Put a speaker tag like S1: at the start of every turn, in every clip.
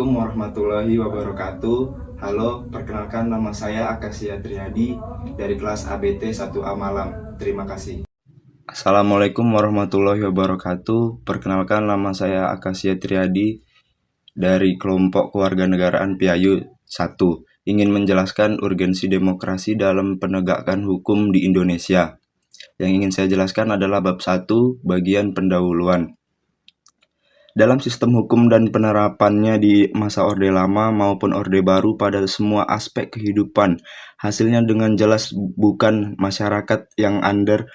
S1: Assalamualaikum warahmatullahi wabarakatuh. Halo, perkenalkan nama saya Akasia Triadi dari kelas ABT 1A Malam. Terima kasih. Assalamualaikum warahmatullahi wabarakatuh. Perkenalkan nama saya Akasia Triadi dari kelompok kewarganegaraan Piayu 1. Ingin menjelaskan urgensi demokrasi dalam penegakan hukum di Indonesia. Yang ingin saya jelaskan adalah bab 1, bagian pendahuluan. Dalam sistem hukum dan penerapannya di masa Orde Lama maupun Orde Baru pada semua aspek kehidupan, hasilnya dengan jelas bukan masyarakat yang under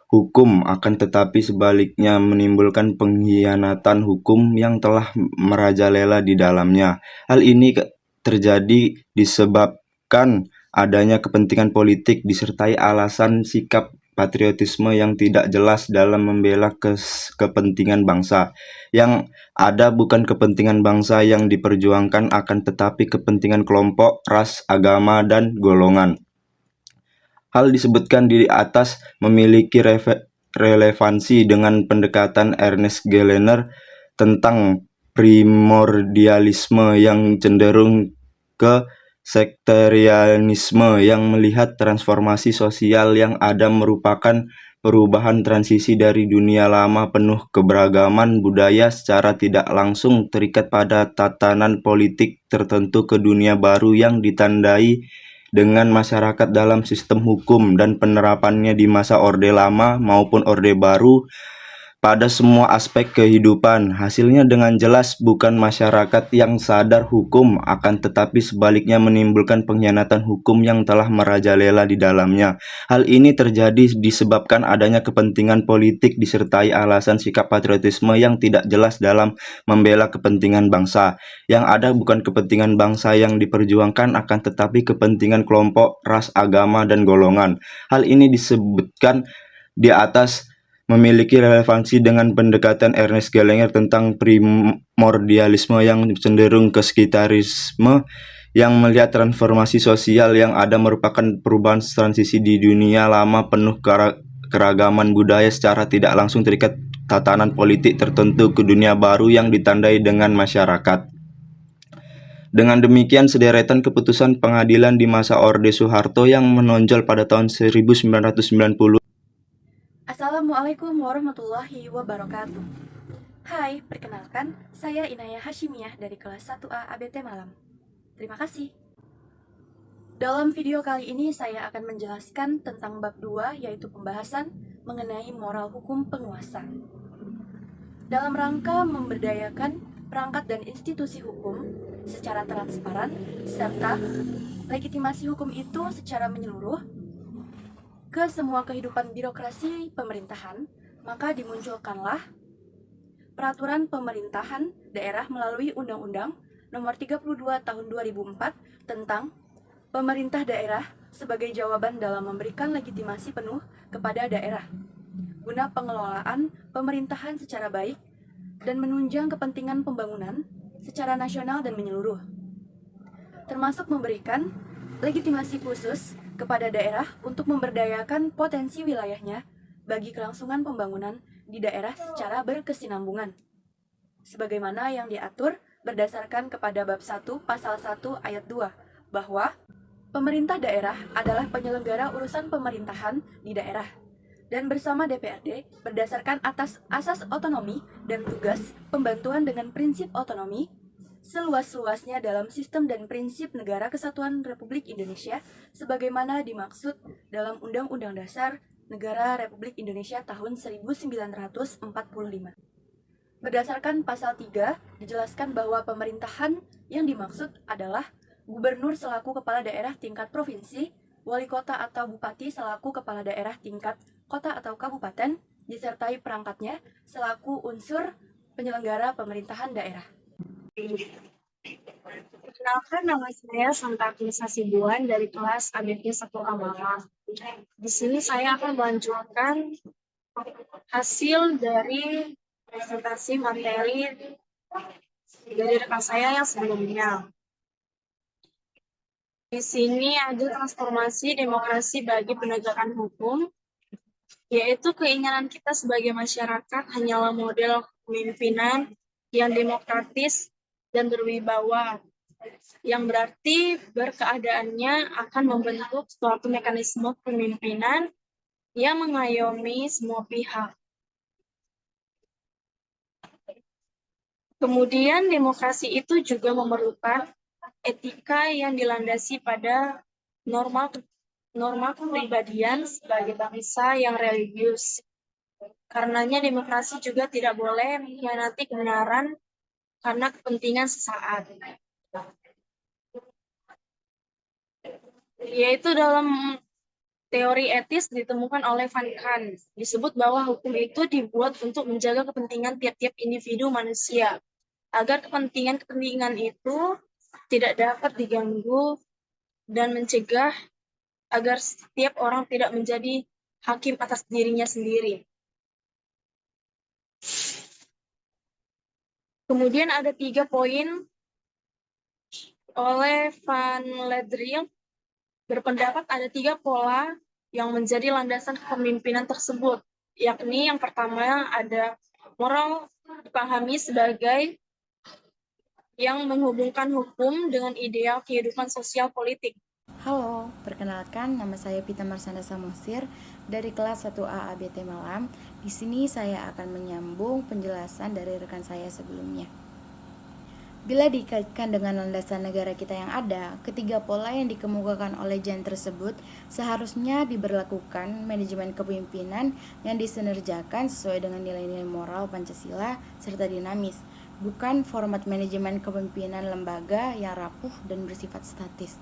S1: hukum, akan tetapi sebaliknya menimbulkan pengkhianatan hukum yang telah merajalela di dalamnya. Hal ini terjadi disebabkan adanya kepentingan politik disertai alasan sikap patriotisme yang tidak jelas dalam membela kepentingan bangsa. Yang ada bukan kepentingan bangsa yang diperjuangkan, akan tetapi kepentingan kelompok, ras, agama, dan golongan. Hal disebutkan di atas memiliki relevansi dengan pendekatan Ernest Gellner tentang primordialisme yang cenderung ke sektarianisme, yang melihat transformasi sosial yang ada merupakan perubahan transisi dari dunia lama penuh keberagaman budaya secara tidak langsung terikat pada tatanan politik tertentu ke dunia baru yang ditandai dengan masyarakat dalam sistem hukum dan penerapannya di masa Orde Lama maupun Orde Baru pada semua aspek kehidupan. Hasilnya dengan jelas bukan masyarakat yang sadar hukum, akan tetapi sebaliknya menimbulkan pengkhianatan hukum yang telah merajalela di dalamnya. Hal ini terjadi disebabkan adanya kepentingan politik disertai alasan sikap patriotisme yang tidak jelas dalam membela kepentingan bangsa. Yang ada bukan kepentingan bangsa yang diperjuangkan, akan tetapi kepentingan kelompok, ras, agama, dan golongan. Hal ini disebutkan di atas memiliki relevansi dengan pendekatan Ernest Gellner tentang primordialisme yang cenderung ke sektarianisme, yang melihat transformasi sosial yang ada merupakan perubahan transisi di dunia lama penuh keragaman budaya secara tidak langsung terikat tatanan politik tertentu ke dunia baru yang ditandai dengan masyarakat. Dengan demikian, sederetan keputusan pengadilan di masa Orde Soeharto yang menonjol pada tahun 1990.
S2: Assalamualaikum warahmatullahi wabarakatuh. Hai, perkenalkan, saya Inaya Hashimiyah dari kelas 1A ABT Malam. Terima kasih. Dalam video kali ini saya akan menjelaskan tentang bab 2, yaitu pembahasan mengenai moral hukum penguasa. Dalam rangka memberdayakan perangkat dan institusi hukum secara transparan, serta legitimasi hukum itu secara menyeluruh ke semua kehidupan birokrasi pemerintahan, maka dimunculkanlah Peraturan Pemerintahan Daerah melalui Undang-Undang Nomor 32 Tahun 2004 tentang Pemerintah Daerah sebagai jawaban dalam memberikan legitimasi penuh kepada daerah guna pengelolaan pemerintahan secara baik dan menunjang kepentingan pembangunan secara nasional dan menyeluruh, termasuk memberikan legitimasi khusus kepada daerah untuk memberdayakan potensi wilayahnya bagi kelangsungan pembangunan di daerah secara berkesinambungan, sebagaimana yang diatur berdasarkan kepada bab 1 pasal 1 ayat 2, bahwa pemerintah daerah adalah penyelenggara urusan pemerintahan di daerah, dan bersama DPRD berdasarkan atas asas otonomi dan tugas pembantuan dengan prinsip otonomi seluas-luasnya dalam sistem dan prinsip Negara Kesatuan Republik Indonesia sebagaimana dimaksud dalam Undang-Undang Dasar Negara Republik Indonesia tahun 1945. Berdasarkan pasal 3, dijelaskan bahwa pemerintahan yang dimaksud adalah gubernur selaku kepala daerah tingkat provinsi, wali kota atau bupati selaku kepala daerah tingkat kota atau kabupaten, disertai perangkatnya selaku unsur penyelenggara pemerintahan daerah.
S3: Perkenalkan, nama saya Santagnisa Sibuan dari kelas ABT 1A Malang. Di sini saya akan melanjutkan hasil dari presentasi materi dari rekan saya yang sebelumnya. Di sini ada transformasi demokrasi bagi penegakan hukum, yaitu keinginan kita sebagai masyarakat hanyalah model kepemimpinan yang demokratis dan berwibawa, yang berarti berkeadaannya akan membentuk suatu mekanisme kepemimpinan yang mengayomi semua pihak. Kemudian demokrasi itu juga memerlukan etika yang dilandasi pada norma kepribadian sebagai bangsa yang religius. Karenanya demokrasi juga tidak boleh mengkhianati kebenaran karena kepentingan sesaat. Yaitu dalam teori etis ditemukan oleh Van Kant, disebut bahwa hukum itu dibuat untuk menjaga kepentingan tiap-tiap individu manusia, agar kepentingan-kepentingan itu tidak dapat diganggu dan mencegah agar setiap orang tidak menjadi hakim atas dirinya sendiri. Kemudian ada 3 poin oleh Van Ledril, berpendapat ada 3 pola yang menjadi landasan kepemimpinan tersebut, yakni yang pertama ada moral dipahami sebagai yang menghubungkan hukum dengan ideal kehidupan sosial politik.
S4: Halo, perkenalkan nama saya Pita Marsanda Samosir dari kelas 1A ABT Malam. Di sini saya akan menyambung penjelasan dari rekan saya sebelumnya. Bila dikaitkan dengan landasan negara kita yang ada, ketiga pola yang dikemukakan oleh Jan tersebut seharusnya diberlakukan manajemen kepemimpinan yang disinerjakan sesuai dengan nilai-nilai moral Pancasila serta dinamis, bukan format manajemen kepemimpinan lembaga yang rapuh dan bersifat statis.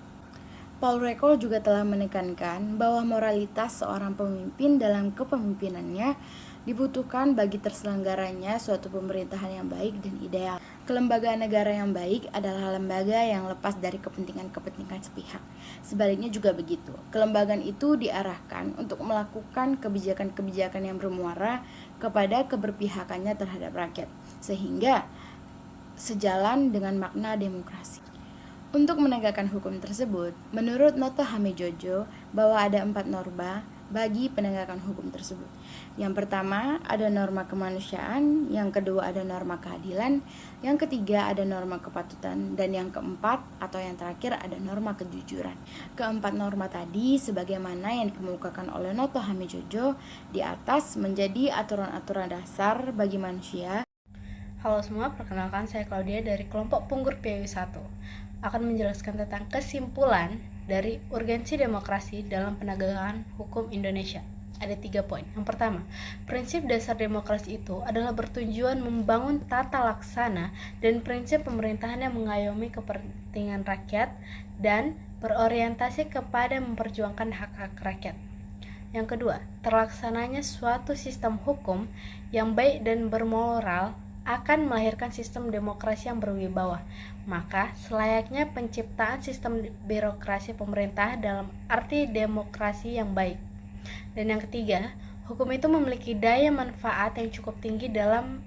S4: Paul Recol juga telah menekankan bahwa moralitas seorang pemimpin dalam kepemimpinannya dibutuhkan bagi terselenggaranya suatu pemerintahan yang baik dan ideal. Kelembagaan negara yang baik adalah lembaga yang lepas dari kepentingan-kepentingan sepihak. Sebaliknya juga begitu. Kelembagaan itu diarahkan untuk melakukan kebijakan-kebijakan yang bermuara kepada keberpihakannya terhadap rakyat, sehingga sejalan dengan makna demokrasi. Untuk menegakkan hukum tersebut, menurut Noto Hamejojo bahwa ada 4 norma bagi penegakan hukum tersebut. Yang pertama ada norma kemanusiaan, yang kedua ada norma keadilan, yang ketiga ada norma kepatutan, dan yang keempat atau yang terakhir ada norma kejujuran. Keempat norma tadi sebagaimana yang dikemukakan oleh Noto Hamejojo di atas menjadi aturan-aturan dasar bagi manusia.
S5: Halo semua, perkenalkan saya Claudia dari kelompok Punggur PIU 1. Akan menjelaskan tentang kesimpulan dari urgensi demokrasi dalam penegakan hukum Indonesia. Ada 3 poin. Yang pertama, prinsip dasar demokrasi itu adalah bertujuan membangun tata laksana dan prinsip pemerintahan yang mengayomi kepentingan rakyat dan berorientasi kepada memperjuangkan hak-hak rakyat. Yang kedua, terlaksananya suatu sistem hukum yang baik dan bermoral akan melahirkan sistem demokrasi yang berwibawa. Maka, selayaknya penciptaan sistem birokrasi pemerintah dalam arti demokrasi yang baik. Dan yang ketiga, hukum itu memiliki daya manfaat yang cukup tinggi dalam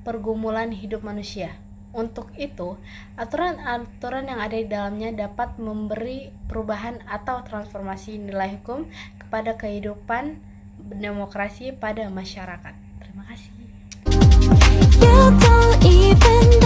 S5: pergumulan hidup manusia. Untuk itu, aturan-aturan yang ada di dalamnya dapat memberi perubahan atau transformasi nilai hukum kepada kehidupan demokrasi pada masyarakat. Terima kasih.
S6: You don't even